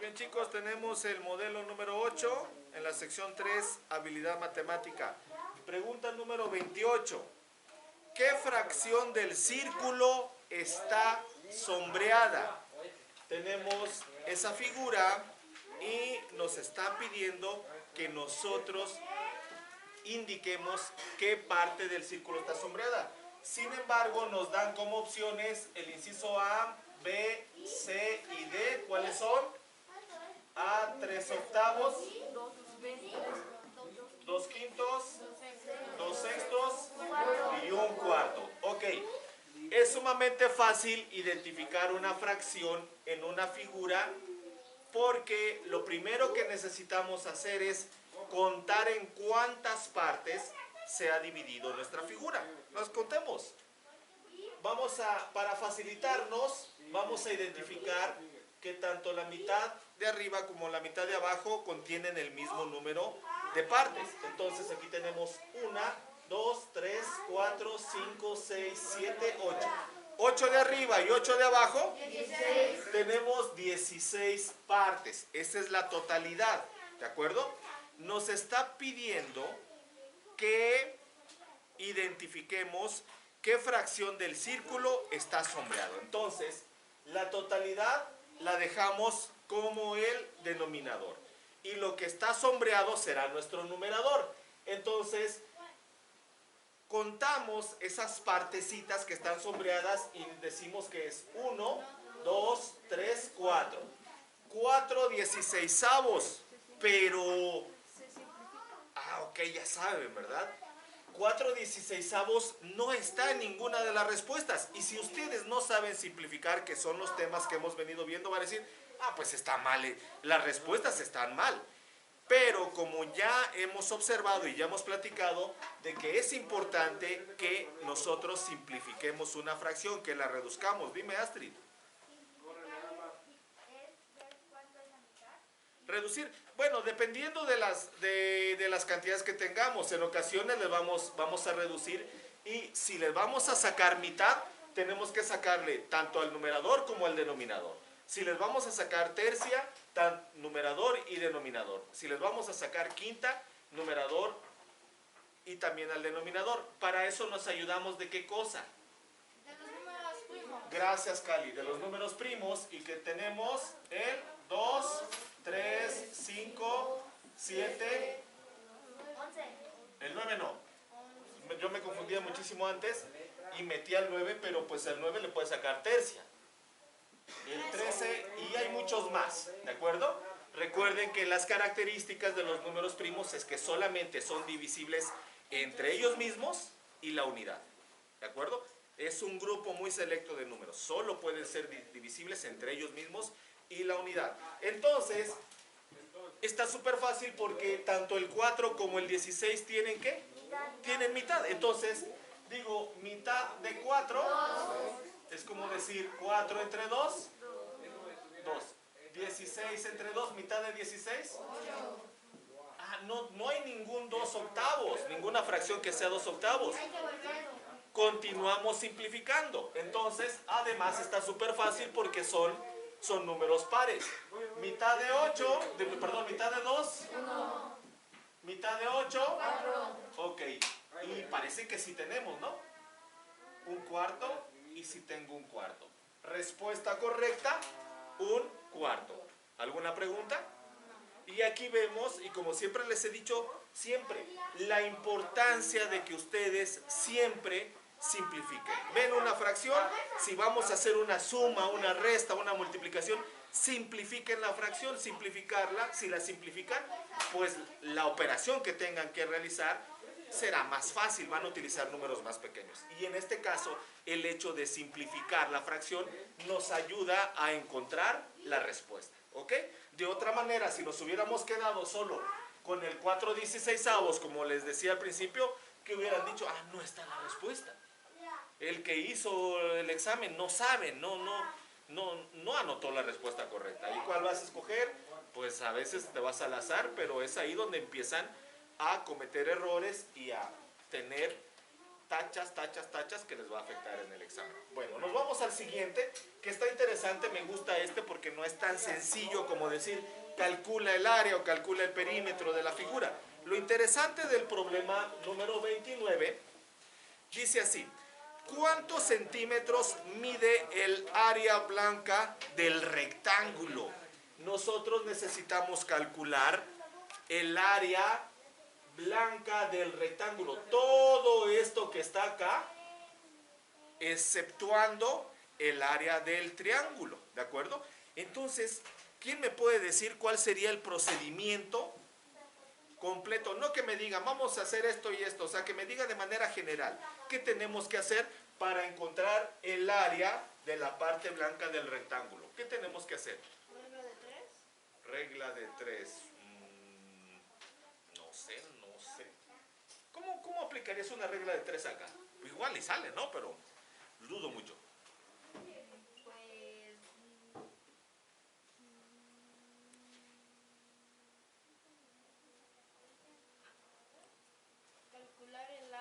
bien, chicos, tenemos el modelo número 8 en la sección 3, habilidad matemática. Pregunta número 28. ¿Qué fracción del círculo está sombreada? Tenemos esa figura y nos está pidiendo que nosotros indiquemos qué parte del círculo está sombreada. Sin embargo, nos dan como opciones el inciso A, B, C y D. ¿Cuáles son? A, 3/8, 2/5, 2/6 y 1/4. Ok, es sumamente fácil identificar una fracción en una figura porque lo primero que necesitamos hacer es contar en cuántas partes se ha dividido nuestra figura. Las contemos. Para facilitarnos, vamos a identificar que tanto la mitad de arriba como la mitad de abajo contienen el mismo número de partes. Entonces aquí tenemos 1, 2, 3, 4, 5, 6, 7, 8. 8 de arriba y 8 de abajo, 16. Tenemos 16 partes. Esa es la totalidad, ¿de acuerdo? Nos está pidiendo que identifiquemos qué fracción del círculo está sombreado. Entonces, la totalidad la dejamos como el denominador. Y lo que está sombreado será nuestro numerador. Entonces, contamos esas partecitas que están sombreadas y decimos que es 1, 2, 3, 4. 4 16avos. Pero... ok, ya saben, ¿verdad? 4 16avos no está en ninguna de las respuestas. Y si ustedes no saben simplificar, que son los temas que hemos venido viendo, van a decir, pues está mal, las respuestas están mal. Pero como ya hemos observado y ya hemos platicado de que es importante que nosotros simplifiquemos una fracción, que la reduzcamos. Dime, Astrid. Reducir, bueno, dependiendo de las cantidades que tengamos. En ocasiones les vamos a reducir, y si les vamos a sacar mitad, tenemos que sacarle tanto al numerador como al denominador. Si les vamos a sacar tercia, numerador y denominador. Si les vamos a sacar quinta, numerador y también al denominador. Para eso nos ayudamos ¿de qué cosa? De los números primos. Gracias, Cali. De los números primos, y que tenemos el 2, 3, 5, 7, 11. el 9 no. Yo me confundía muchísimo antes y metía el 9, pero pues el 9 le puede sacar tercia. El 13 y hay muchos más, ¿de acuerdo? Recuerden que las características de los números primos es que solamente son divisibles entre ellos mismos y la unidad, ¿de acuerdo? Es un grupo muy selecto de números, solo pueden ser divisibles entre ellos mismos y la unidad. Entonces, está súper fácil porque tanto el 4 como el 16 tienen ¿qué? Tienen mitad. Entonces, digo, mitad de 4 es como decir 4 entre 2, 2. 16 entre 2, mitad de 16. No hay ningún 2/8, ninguna fracción que sea 2/8. Continuamos simplificando. Entonces, además está súper fácil porque son números pares. Mitad de 8, mitad de 2. 1. Mitad de 8. 4. Ok. Y parece que sí tenemos, ¿no? Un cuarto, y sí tengo un cuarto. Respuesta correcta, un cuarto. ¿Alguna pregunta? Y aquí vemos, y como siempre les he dicho, siempre, la importancia de que ustedes siempre simplifiquen. ¿Ven una fracción? Si vamos a hacer una suma, una resta, una multiplicación, simplifiquen la fracción. Simplificarla, si la simplifican, pues la operación que tengan que realizar será más fácil, van a utilizar números más pequeños. Y en este caso, el hecho de simplificar la fracción nos ayuda a encontrar la respuesta, ¿ok? De otra manera, si nos hubiéramos quedado solo con el 4 16avos, como les decía al principio, que hubieran dicho, no está la respuesta. El que hizo el examen no sabe, no anotó la respuesta correcta. ¿Y cuál vas a escoger? Pues a veces te vas al azar, pero es ahí donde empiezan a cometer errores y a tener tachas, tachas, tachas que les va a afectar en el examen. Bueno, nos vamos al siguiente, que está interesante, me gusta este porque no es tan sencillo como decir calcula el área o calcula el perímetro de la figura. Lo interesante del problema número 29 dice así: ¿cuántos centímetros mide el área blanca del rectángulo? Nosotros necesitamos calcular el área blanca del rectángulo. Todo esto que está acá, exceptuando el área del triángulo, ¿de acuerdo? Entonces, ¿quién me puede decir cuál sería el procedimiento completo? No que me digan, vamos a hacer esto y esto, o sea, que me diga de manera general, ¿qué tenemos que hacer para encontrar el área de la parte blanca del rectángulo? ¿Qué tenemos que hacer? ¿Regla de 3? Regla de 3. No sé. ¿Cómo aplicarías una regla de 3 acá? Igual y sale, ¿no? Pero dudo mucho. Pues... calcular el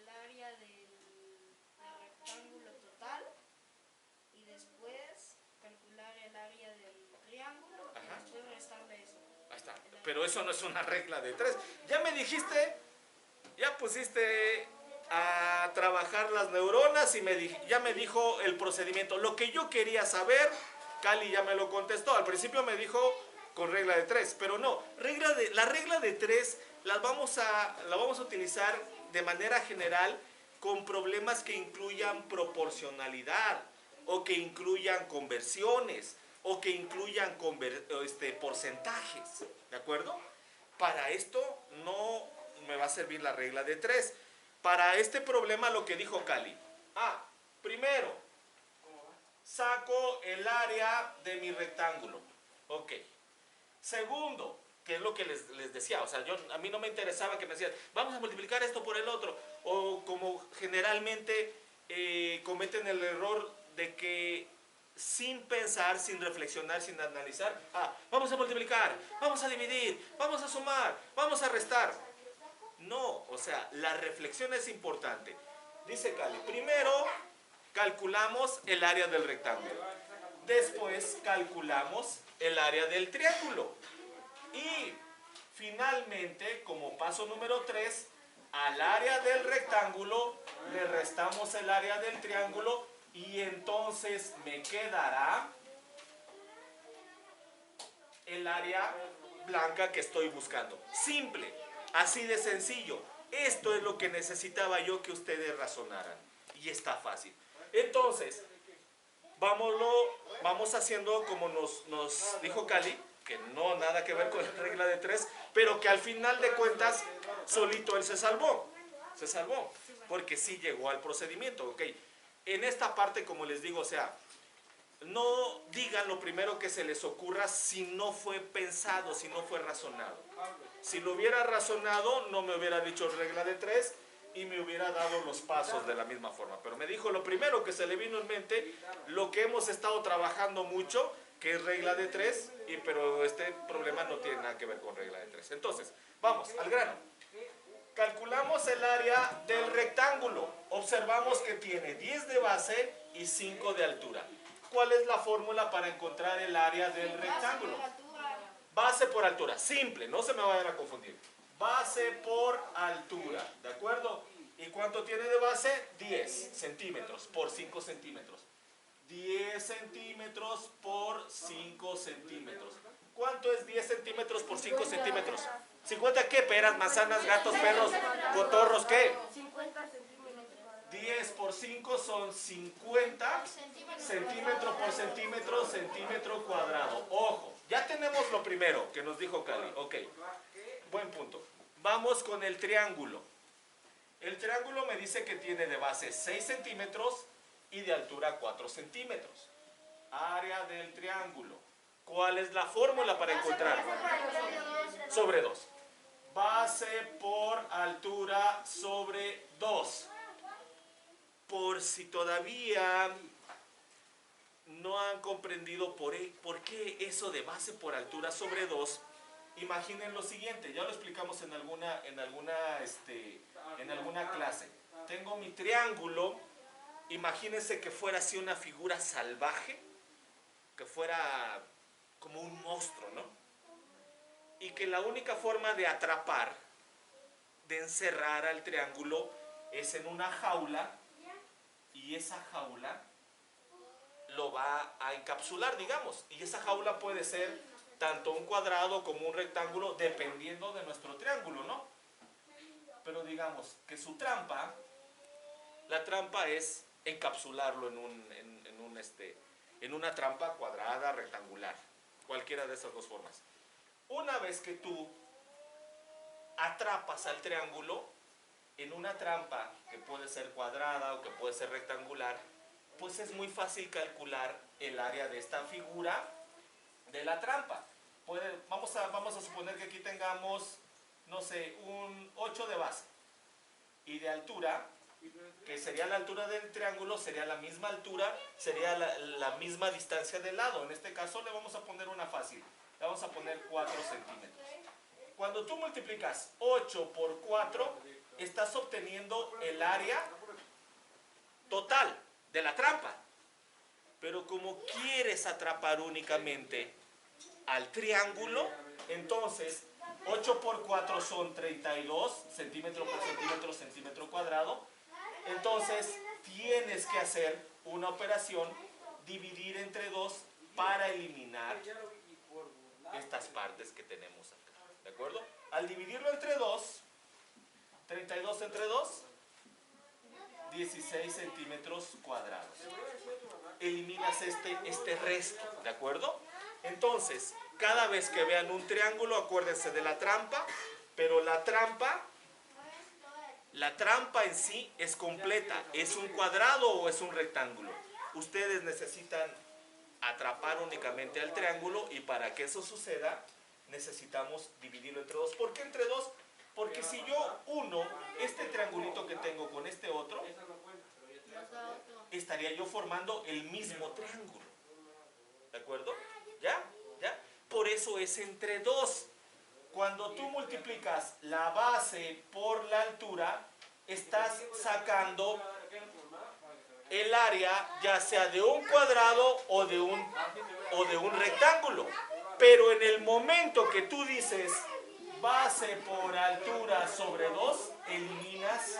área del rectángulo total y después calcular el área del triángulo y Ajá. después restarle eso. Ahí está. Pero eso no es una regla de 3. Ya me dijiste, ya pusiste a trabajar las neuronas y ya me dijo el procedimiento. Lo que yo quería saber, Cali ya me lo contestó. Al principio me dijo con regla de 3, pero no. La regla de 3 la vamos a utilizar de manera general con problemas que incluyan proporcionalidad o que incluyan conversiones o que incluyan porcentajes, ¿de acuerdo? Para esto no me va a servir la regla de 3. Para este problema lo que dijo Cali. Primero, saco el área de mi rectángulo. Ok. Segundo, que es lo que les decía, o sea, a mí no me interesaba que me decían, vamos a multiplicar esto por el otro, o como generalmente cometen el error de que sin pensar, sin reflexionar, sin analizar, vamos a multiplicar, vamos a dividir, vamos a sumar, vamos a restar. No, o sea, la reflexión es importante. Dice Cali, primero calculamos el área del rectángulo, después calculamos el área del triángulo y finalmente, como paso número 3, al área del rectángulo le restamos el área del triángulo y entonces me quedará el área blanca que estoy buscando. Simple, así de sencillo. Esto es lo que necesitaba yo que ustedes razonaran. Y está fácil. Entonces, vamos haciendo como nos dijo Cali, que no nada que ver con la regla de 3, pero que al final de cuentas, solito él se salvó. Se salvó, porque sí llegó al procedimiento, ¿ok? En esta parte, como les digo, o sea, no digan lo primero que se les ocurra si no fue pensado, si no fue razonado. Si lo hubiera razonado, no me hubiera dicho regla de 3 y me hubiera dado los pasos de la misma forma. Pero me dijo lo primero que se le vino en mente, lo que hemos estado trabajando mucho, que es regla de 3, pero este problema no tiene nada que ver con regla de 3. Entonces, vamos al grano. Calculamos el área del rectángulo. Observamos que tiene 10 de base y 5 de altura. ¿Cuál es la fórmula para encontrar el área del rectángulo? Base por altura. Simple, no se me vayan a confundir. Base por altura, ¿de acuerdo? ¿Y cuánto tiene de base? 10 centímetros por 5 centímetros. 10 centímetros por 5 centímetros. ¿Cuánto es 10 centímetros por 5 centímetros? ¿50 qué? Peras, manzanas, gatos, perros, cotorros, ¿qué? 50 centímetros. 10 por 5 son 50 centímetro por centímetro, centímetro cuadrado. Ojo, ya tenemos lo primero que nos dijo Cali. Ok, buen punto. Vamos con el triángulo. El triángulo me dice que tiene de base 6 centímetros y de altura 4 centímetros. Área del triángulo. ¿Cuál es la fórmula para encontrar? Sobre 2. Base por altura sobre 2. Por si todavía no han comprendido por qué eso de base por altura sobre 2, imaginen lo siguiente, ya lo explicamos en alguna clase. tengo mi triángulo, imagínense que fuera así una figura salvaje, que fuera como un monstruo, ¿no? Y que la única forma de atrapar, de encerrar al triángulo, es en una jaula, y esa jaula lo va a encapsular, digamos, y esa jaula puede ser tanto un cuadrado como un rectángulo, dependiendo de nuestro triángulo, ¿no? Pero digamos que su trampa, la trampa es encapsularlo en una trampa cuadrada, rectangular, cualquiera de esas dos formas. Una vez que tú atrapas al triángulo en una trampa que puede ser cuadrada o que puede ser rectangular, pues es muy fácil calcular el área de esta figura de la trampa. Vamos a suponer que aquí tengamos, no sé, un 8 de base y de altura, que sería la altura del triángulo, sería la misma altura, sería la misma distancia del lado. En este caso le vamos a poner una fácil, le vamos a poner 4 centímetros. Cuando tú multiplicas 8 por 4, estás obteniendo el área total de la trampa. Pero como quieres atrapar únicamente al triángulo, entonces 8 por 4 son 32 centímetro por centímetro, centímetro cuadrado. Entonces tienes que hacer una operación, dividir entre 2 para eliminar estas partes que tenemos acá. ¿De acuerdo? Al dividirlo entre 2, 32 entre 2, 16 centímetros cuadrados. Eliminas este resto, ¿de acuerdo? Entonces, cada vez que vean un triángulo, acuérdense de la trampa, pero la trampa en sí es completa. ¿Es un cuadrado o es un rectángulo? Ustedes necesitan atrapar únicamente al triángulo, y para que eso suceda, necesitamos dividirlo entre 2. ¿Por qué entre 2? Porque si yo uno este triangulito que tengo con este otro, estaría yo formando el mismo triángulo. ¿De acuerdo? ¿Ya? ¿Ya? Por eso es entre 2. Cuando tú multiplicas la base por la altura, estás sacando el área, ya sea de un cuadrado o de un rectángulo. Pero en el momento que tú dices base por altura sobre 2, eliminas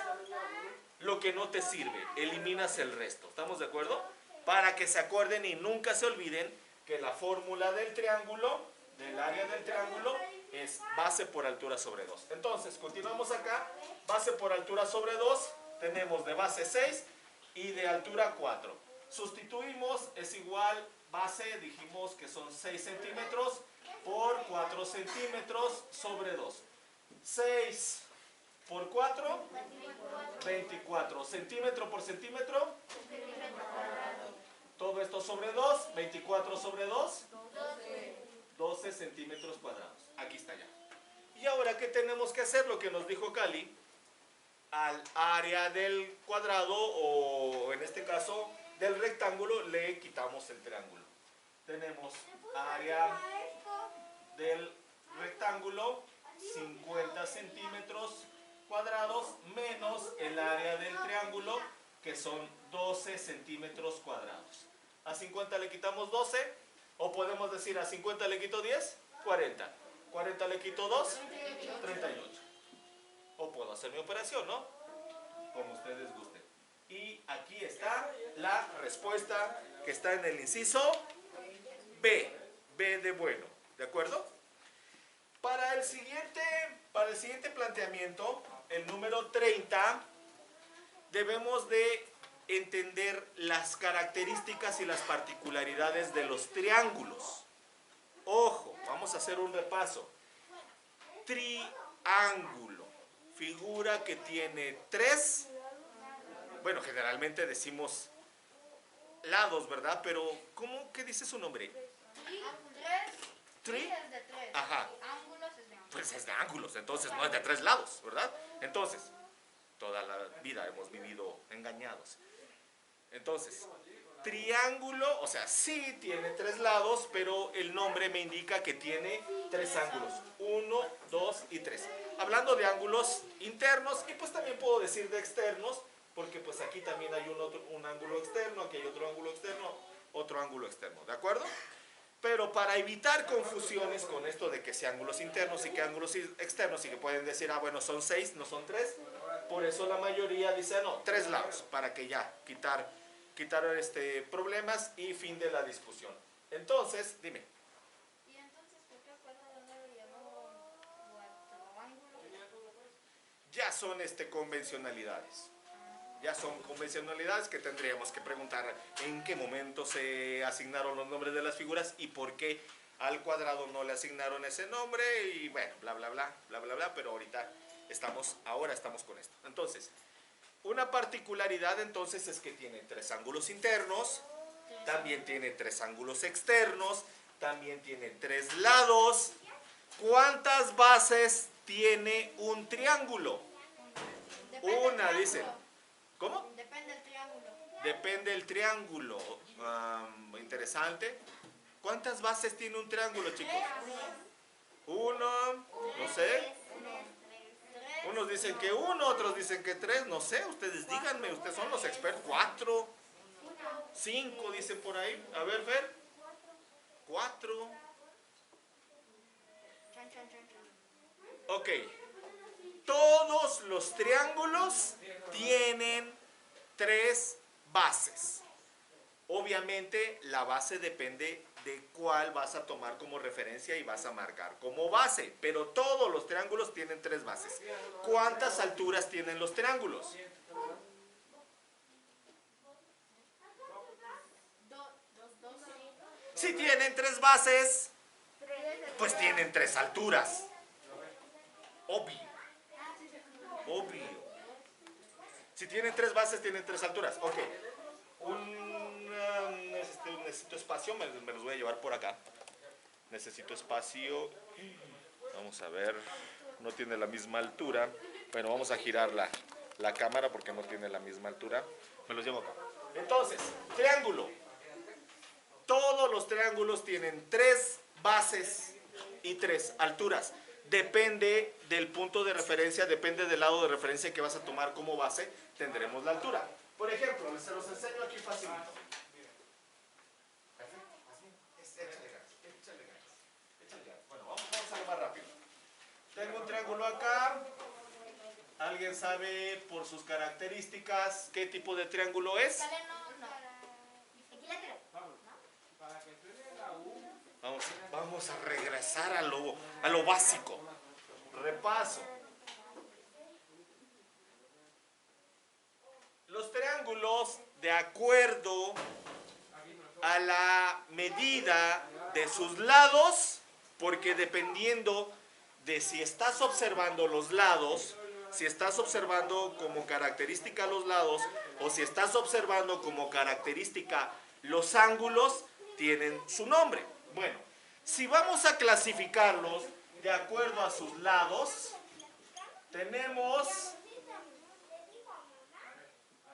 lo que no te sirve, eliminas el resto. ¿Estamos de acuerdo? Para que se acuerden y nunca se olviden que la fórmula del triángulo, del área del triángulo, es base por altura sobre 2. Entonces, continuamos acá. Base por altura sobre 2, tenemos de base 6 y de altura 4. Sustituimos, es igual, base, dijimos que son 6 centímetros por 4 centímetros sobre 2. 6 por 4, 24. Centímetro por centímetro, todo esto sobre 2, 24 sobre 2, 12 centímetros cuadrados. Aquí está ya. Y ahora, ¿qué tenemos que hacer? Lo que nos dijo Cali, al área del cuadrado, o en este caso del rectángulo, le quitamos el triángulo. Tenemos área del rectángulo, 50 centímetros cuadrados, menos el área del triángulo, que son 12 centímetros cuadrados. A 50 le quitamos 12, o podemos decir a 50 le quito 10, 40. 40 le quito 2, 38. O puedo hacer mi operación, ¿no? Como ustedes gusten. Y aquí está la respuesta que está en el inciso B. B de bueno. ¿De acuerdo? Para el siguiente planteamiento, el número 30, debemos de entender las características y las particularidades de los triángulos. Ojo, vamos a hacer un repaso. Triángulo, figura que tiene 3, bueno, generalmente decimos lados, ¿verdad? Pero, ¿qué dice su nombre? Tri es de 3. Ajá. Ángulos es de ángulos. Pues es de ángulos, entonces no es de 3 lados, ¿verdad? Entonces, toda la vida hemos vivido engañados. Entonces, triángulo, o sea, sí tiene 3 lados, pero el nombre me indica que tiene 3 ángulos. 1, 2 y 3. Hablando de ángulos internos, y pues también puedo decir de externos, porque pues aquí también hay un ángulo externo, aquí hay otro ángulo externo, ¿de acuerdo? Pero para evitar confusiones con esto de que si ángulos internos y que ángulos externos, y que pueden decir, ah, bueno, son 6, no son 3, por eso la mayoría dice, ah, no, 3 lados, para que ya quitar problemas y fin de la discusión. Entonces, dime. ¿Y entonces por qué cuadrado no lo llamaban cuadrángulo? Ya son convencionalidades. Ya son convencionalidades que tendríamos que preguntar en qué momento se asignaron los nombres de las figuras y por qué al cuadrado no le asignaron ese nombre y bueno, bla, bla, bla, bla, bla, bla, pero ahora estamos con esto. Entonces, una particularidad entonces es que tiene 3 ángulos internos, también tiene 3 ángulos externos, también tiene 3 lados. ¿Cuántas bases tiene un triángulo? Una, dicen. ¿Cómo? Depende del triángulo. Depende del triángulo. Interesante. ¿Cuántas bases tiene un triángulo, chicos? 1, no sé. Unos dicen que 1, otros dicen que 3, no sé. Ustedes díganme, ustedes son los expertos. 4, 5 dicen por ahí. A ver, Fer. 4. Ok. Todos los triángulos tienen 3 bases. Obviamente la base depende de cuál vas a tomar como referencia y vas a marcar como base, pero todos los triángulos tienen 3 bases. ¿Cuántas alturas tienen los triángulos? Si tienen 3 bases, pues tienen 3 alturas. Obvio. Si tienen 3 bases, tienen 3 alturas. Ok. Necesito espacio, me los voy a llevar por acá. Necesito espacio. Vamos a ver. No tiene la misma altura. Bueno, vamos a girar la cámara porque no tiene la misma altura. Me los llevo acá. Entonces, triángulo. Todos los triángulos tienen 3 bases y 3 alturas. Depende del punto de referencia, depende del lado de referencia que vas a tomar como base, tendremos la altura. Por ejemplo, se los enseño aquí facilito. Échale ganas. Bueno, vamos a hacerlo más rápido. Tengo un triángulo acá. ¿Alguien sabe por sus características qué tipo de triángulo es? Vamos a regresar a lo básico. Repaso. Los triángulos, de acuerdo a la medida de sus lados, porque dependiendo de si estás observando los lados, si estás observando como característica los lados o si estás observando como característica los ángulos, tienen su nombre. Bueno, si vamos a clasificarlos de acuerdo a sus lados, tenemos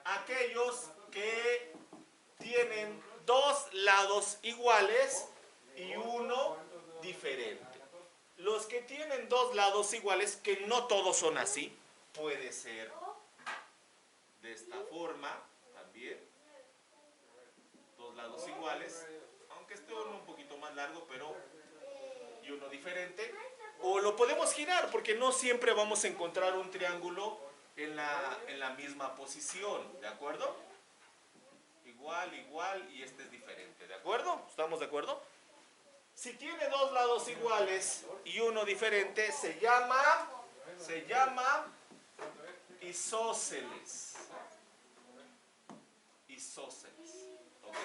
aquellos que tienen 2 lados iguales y uno diferente. Los que tienen 2 lados iguales, que no todos son así, puede ser de esta forma también. 2 lados iguales, aunque esté uno un poquito más largo, pero y uno diferente. O lo podemos girar, porque no siempre vamos a encontrar un triángulo en la misma posición, ¿de acuerdo? Igual, y este es diferente, ¿de acuerdo? ¿Estamos de acuerdo? Si tiene 2 lados iguales y uno diferente, se llama isósceles. ¿Ok?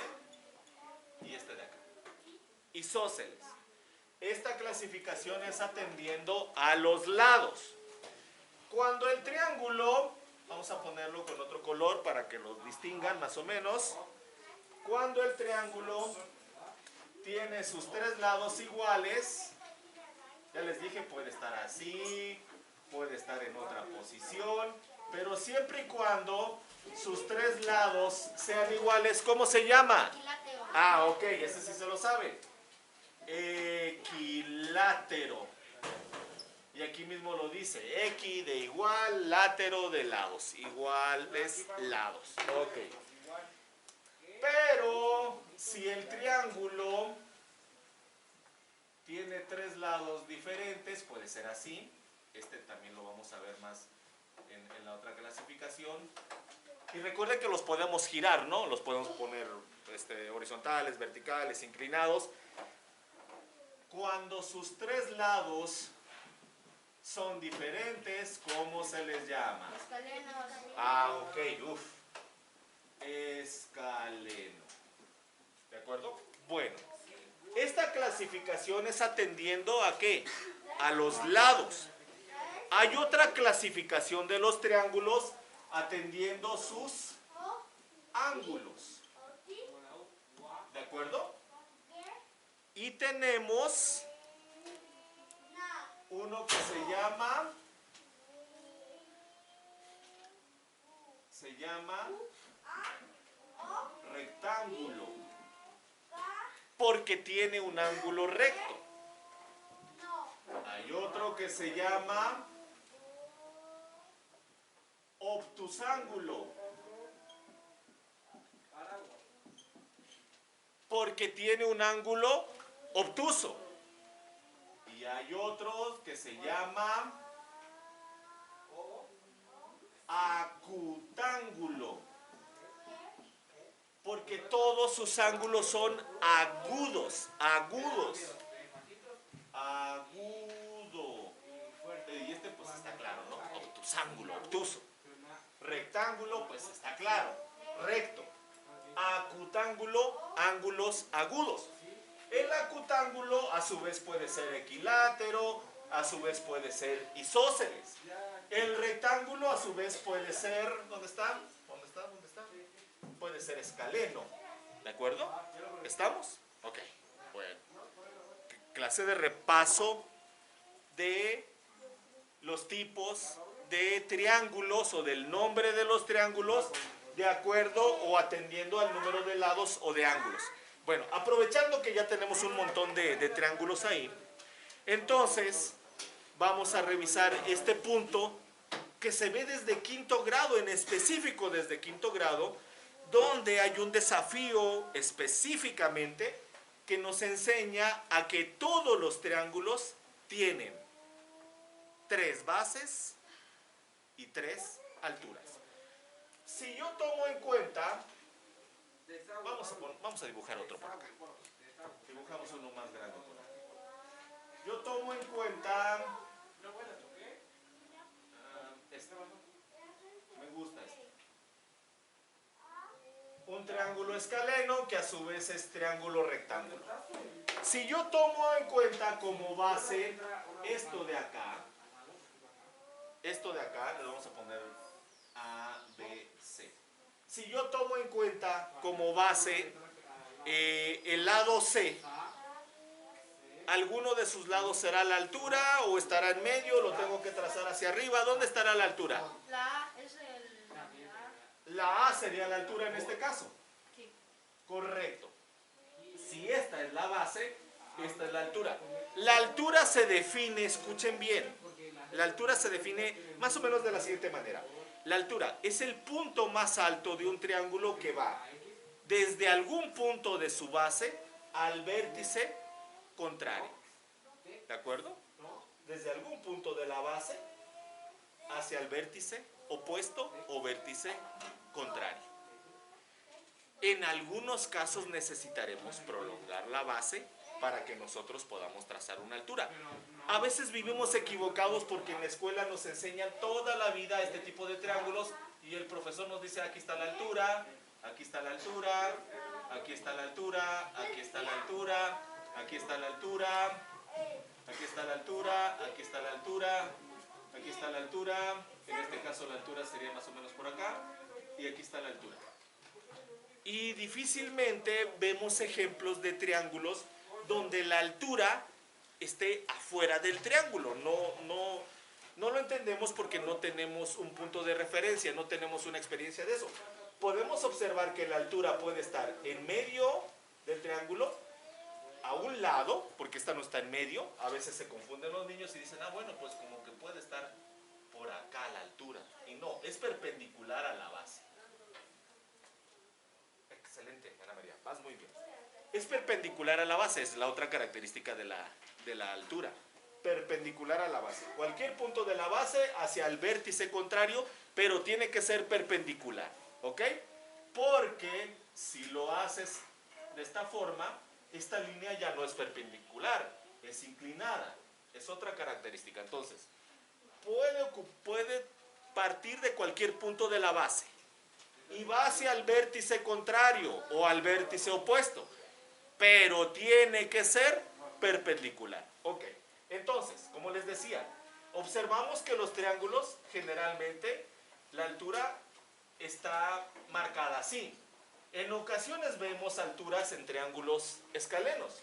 Y este de acá. Isósceles. Esta clasificación es atendiendo a los lados. Cuando el triángulo, vamos a ponerlo con otro color para que los distingan más o menos. Cuando el triángulo tiene sus 3 lados iguales, ya les dije, puede estar así, puede estar en otra posición, pero siempre y cuando sus 3 lados sean iguales, ¿cómo se llama? Equilátero. Ah, ok, ese sí se lo sabe. Equilátero. Y aquí aquí mismo lo dice, X de igual, látero de lados, iguales lados. Ok. Pero si el triángulo tiene tres lados diferentes, puede ser así. Este también lo vamos a ver más en la otra clasificación. Y recuerden que los podemos girar, ¿no? Los podemos poner horizontales, verticales, inclinados. Cuando sus tres lados son diferentes, ¿cómo se les llama? Escalenos. Ah, ok, uff. Escaleno. ¿De acuerdo? Bueno, esta clasificación es atendiendo ¿a qué? A los lados. Hay otra clasificación de los triángulos atendiendo sus ángulos. ¿De acuerdo? Y tenemos uno que se llama rectángulo, porque tiene un ángulo recto. Hay otro que se llama obtusángulo, porque tiene un ángulo obtuso. Y hay otro que se llama acutángulo, porque todos sus ángulos son agudos, agudo. Y este pues está claro, ¿no? Obtusángulo, obtuso. Rectángulo, pues está claro, recto. Acutángulo, ángulos agudos. El acutángulo a su vez puede ser equilátero, a su vez puede ser isósceles. El rectángulo a su vez puede ser, ¿dónde está? ¿Dónde está? ¿Dónde está? Puede ser escaleno. ¿De acuerdo? ¿Estamos? Ok. Bueno. Clase de repaso de los tipos de triángulos o del nombre de los triángulos de acuerdo o atendiendo al número de lados o de ángulos. Bueno, aprovechando que ya tenemos un montón de triángulos ahí, entonces vamos a revisar este punto que se ve desde quinto grado, en específico desde quinto grado, donde hay un desafío específicamente que nos enseña a que todos los triángulos tienen tres bases y tres alturas. Si yo tomo en cuenta, vamos a dibujar otro por acá. Dibujamos uno más grande por acá. Yo tomo en cuenta este. Me gusta este. Un triángulo escaleno que a su vez es triángulo rectángulo. Si yo tomo en cuenta como base esto de acá, le vamos a poner A, B, C. Si yo tomo en cuenta como base el lado C, ¿alguno de sus lados será la altura o estará en medio? ¿Lo tengo que trazar hacia arriba? ¿Dónde estará la altura? La A es el... La A sería la altura en este caso. Sí. Correcto. Si esta es la base, esta es la altura. La altura se define, escuchen bien, la altura se define más o menos de la siguiente manera. La altura es el punto más alto de un triángulo que va desde algún punto de su base al vértice contrario. ¿De acuerdo? Desde algún punto de la base hacia el vértice opuesto o vértice contrario. En algunos casos necesitaremos prolongar la base para que nosotros podamos trazar una altura. A veces vivimos equivocados porque en la escuela nos enseñan toda la vida este tipo de triángulos y el profesor nos dice aquí está la altura, aquí está la altura, aquí está la altura, aquí está la altura, aquí está la altura, aquí está la altura, aquí está la altura, aquí está la altura, en este caso la altura sería más o menos por acá y aquí está la altura. Y difícilmente vemos ejemplos de triángulos donde la altura esté afuera del triángulo. No lo entendemos porque no tenemos un punto de referencia, no tenemos una experiencia de eso. Podemos observar que la altura puede estar en medio del triángulo, a un lado, porque esta no está está en medio. A veces se confunden los niños y dicen, ah, bueno, pues como que puede estar por acá a la altura. Y no, es perpendicular a la base. Excelente, Ana María, vas muy bien. Es perpendicular a la base, es la otra característica de la altura. Perpendicular a la base. Cualquier punto de la base hacia el vértice contrario, pero tiene que ser perpendicular, ¿ok? Porque si lo haces de esta forma, esta línea ya no es perpendicular, es inclinada. Es otra característica. Entonces, puede partir de cualquier punto de la base y va hacia el vértice contrario o al vértice opuesto, pero tiene que ser perpendicular. Ok, entonces, como les decía, observamos que los triángulos generalmente la altura está marcada así. En ocasiones vemos alturas en triángulos escalenos.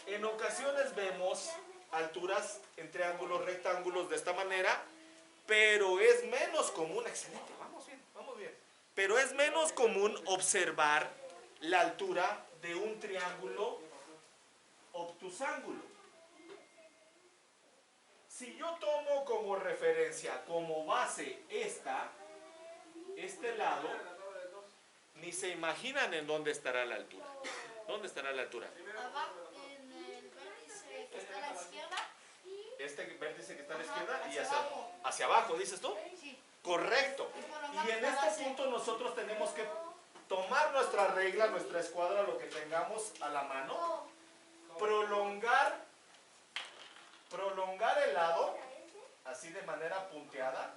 En ocasiones vemos alturas en triángulos rectángulos de esta manera, pero es menos común, excelente, vamos bien, pero es menos común observar la altura de un triángulo obtusángulo. Si yo tomo como referencia, como base este lado, ni se imaginan en dónde estará la altura. ¿Dónde estará la altura? Abajo, en el vértice que está a la izquierda. Este vértice que está a la izquierda y hacia abajo. hacia abajo, ¿dices tú? Sí. Correcto. Y en este punto nosotros tenemos que tomar nuestra regla, nuestra escuadra, lo que tengamos a la mano, prolongar el lado, así de manera punteada,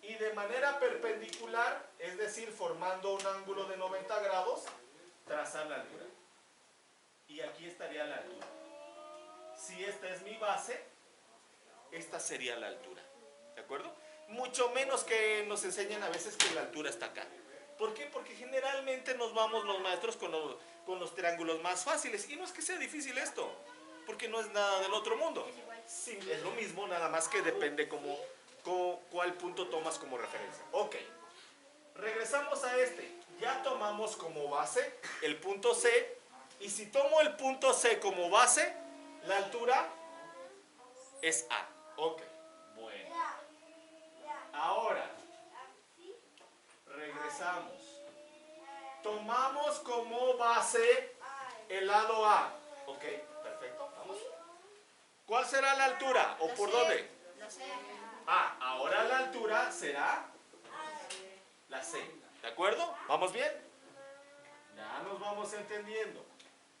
y de manera perpendicular, es decir, formando un ángulo de 90 grados, trazar la altura. Y aquí estaría la altura. Si esta es mi base, esta sería la altura. ¿De acuerdo? Mucho menos que nos enseñan a veces que la altura está acá. ¿Por qué? Porque generalmente nos vamos los maestros con los triángulos más fáciles. Y no es que sea difícil esto, porque no es nada del otro mundo. Sí, es lo mismo, nada más que depende cuál punto tomas como referencia. Ok, regresamos a este. Ya tomamos como base el punto C. Y si tomo el punto C como base, la altura es A. Ok, bueno. Ahora, regresamos. Tomamos como base el lado A. Ok, perfecto, vamos. ¿Cuál será la altura? ¿O por dónde? La C. Ah, ahora la altura será la C. ¿De acuerdo? ¿Vamos bien? Ya nos vamos entendiendo.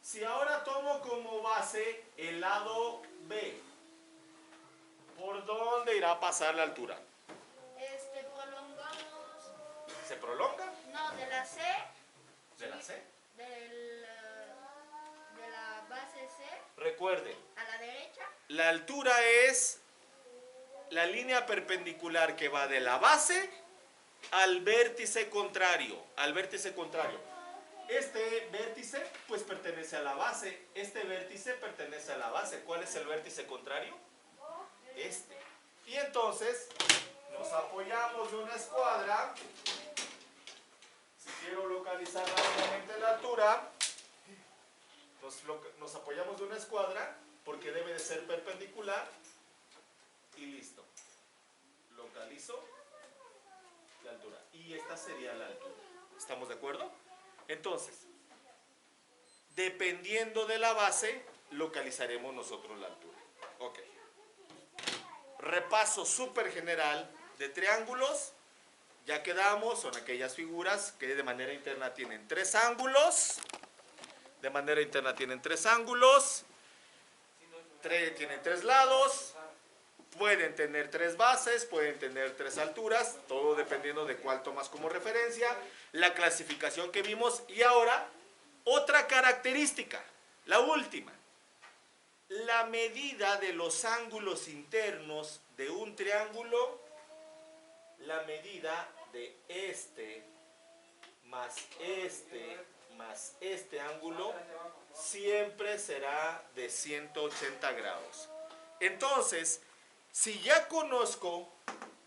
Si ahora tomo como base el lado B, ¿por dónde irá a pasar la altura? Prolongamos. ¿Se prolonga? No, de la C. ¿De la C? De la base C. Recuerden, A la derecha. la altura es la línea perpendicular que va de la base al vértice contrario. Este vértice pues pertenece a la base. Este vértice pertenece a la base. ¿Cuál es el vértice contrario? Este. Y entonces nos apoyamos de una escuadra. Si quiero localizar rápidamente la altura, nos apoyamos de una escuadra porque debe de ser perpendicular. Y listo. Localizo la altura. Y esta sería la altura. ¿Estamos de acuerdo? Entonces, dependiendo de la base, localizaremos nosotros la altura. Ok. Repaso súper general de triángulos. Ya quedamos, son aquellas figuras que de manera interna tienen tres ángulos. Tienen tres lados. Pueden tener tres bases, pueden tener tres alturas, todo dependiendo de cuál tomas como referencia, la clasificación que vimos. Y ahora, otra característica, la última. La medida de los ángulos internos de un triángulo, la medida de este más este ángulo, siempre será de 180 grados. Entonces, si ya conozco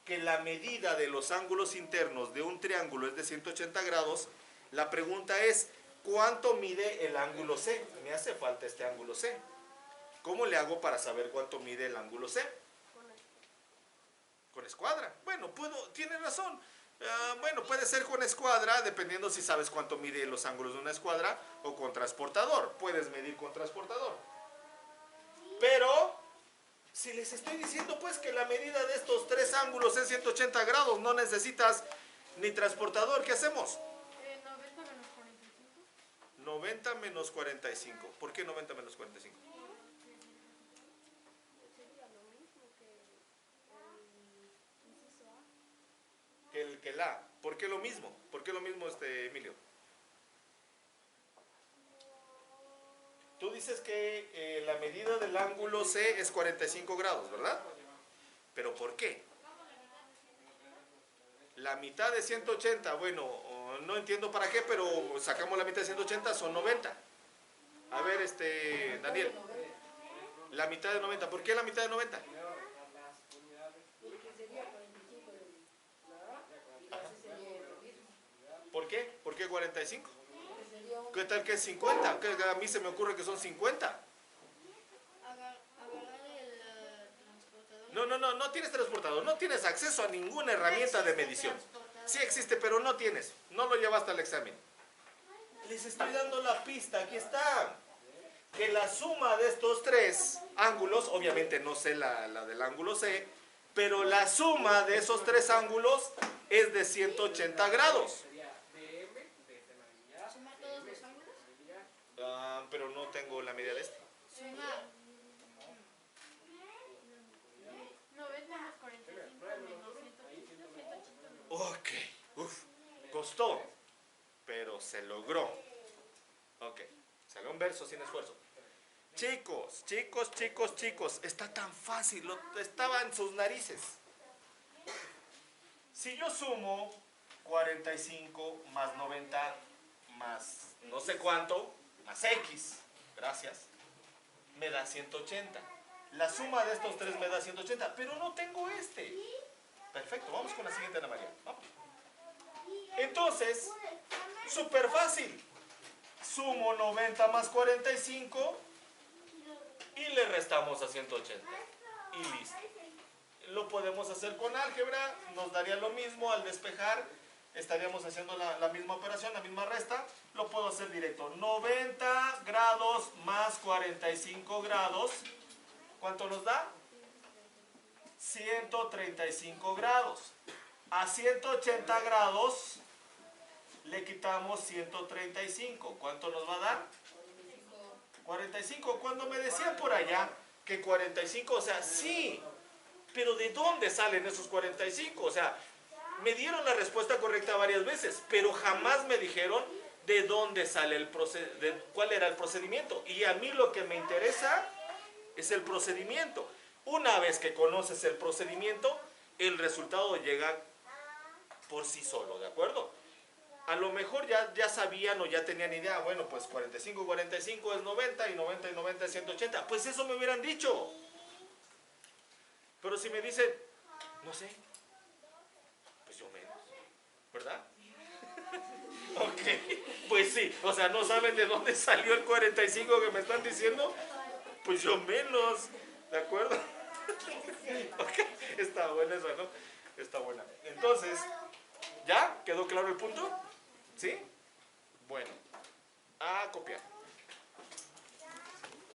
que la medida de los ángulos internos de un triángulo es de 180 grados, la pregunta es, ¿cuánto mide el ángulo C? Me hace falta este ángulo C. ¿Cómo le hago para saber cuánto mide el ángulo C? Con escuadra. Bueno, tiene razón. Bueno, puede ser con escuadra, dependiendo si sabes cuánto mide los ángulos de una escuadra, o con transportador. Puedes medir con transportador. Pero, si les estoy diciendo pues que la medida de estos tres ángulos es 180 grados, no necesitas ni transportador, ¿qué hacemos? 90 menos 45. 90 menos 45. ¿Por qué 90 menos 45? Sería lo mismo que el inciso A. Que el A. ¿Por qué lo mismo? ¿Por qué lo mismo, Emilio? Tú dices que la medida del ángulo C es 45 grados, ¿verdad? ¿Pero por qué? La mitad de 180, bueno, no entiendo para qué, pero sacamos la mitad de 180, son 90. A ver, Daniel. La mitad de 90, ¿por qué la mitad de 90? ¿Por qué? ¿Por qué 45? ¿Qué tal que es 50? Que a mí se me ocurre que son 50. Agarrar el transportador. No tienes transportador, no tienes acceso a ninguna herramienta de medición. Sí existe, pero no tienes, no lo llevaste al examen. Les estoy dando la pista, aquí está. Que la suma de estos tres ángulos, obviamente no sé la del ángulo C, pero la suma de esos tres ángulos es de 180 grados. ¿Suma todos los ángulos? Pero no tengo la medida de este. Suma 90 más 45 menos 180, 180. Ok, costó, pero se logró. Ok, salió un verso sin esfuerzo. Chicos, está tan fácil, estaba en sus narices. Si yo sumo 45 más 90 más no sé cuánto, más X, gracias, me da 180. La suma de estos tres me da 180, pero no tengo este. Perfecto, vamos con la siguiente, Ana María. Vamos. Entonces, súper fácil. Sumo 90 más 45 y le restamos a 180. Y listo. Lo podemos hacer con álgebra, nos daría lo mismo al despejar. Estaríamos haciendo la misma operación, la misma resta. Lo puedo hacer directo. 90 grados más 45 grados. ¿Cuánto nos da? 135 grados. A 180 grados le quitamos 135. ¿Cuánto nos va a dar? 45. Cuando me decían por allá que 45, o sea, sí, pero ¿de dónde salen esos 45? O sea, me dieron la respuesta correcta varias veces, pero jamás me dijeron de dónde sale cuál era el procedimiento. Y a mí lo que me interesa es el procedimiento. Una vez que conoces el procedimiento, el resultado llega por sí solo, ¿de acuerdo? A lo mejor ya sabían o ya tenían idea, bueno, pues 45 es 90 y 90 y 90 es 180. Pues eso me hubieran dicho. Pero si me dicen, no sé, pues yo menos, ¿verdad? Ok, pues sí, o sea, no saben de dónde salió el 45 que me están diciendo, pues yo menos, ¿de acuerdo? Ok, está buena esa, ¿no? Está buena. Entonces, ¿ya? ¿Quedó claro el punto? ¿Sí? Bueno, a copiar.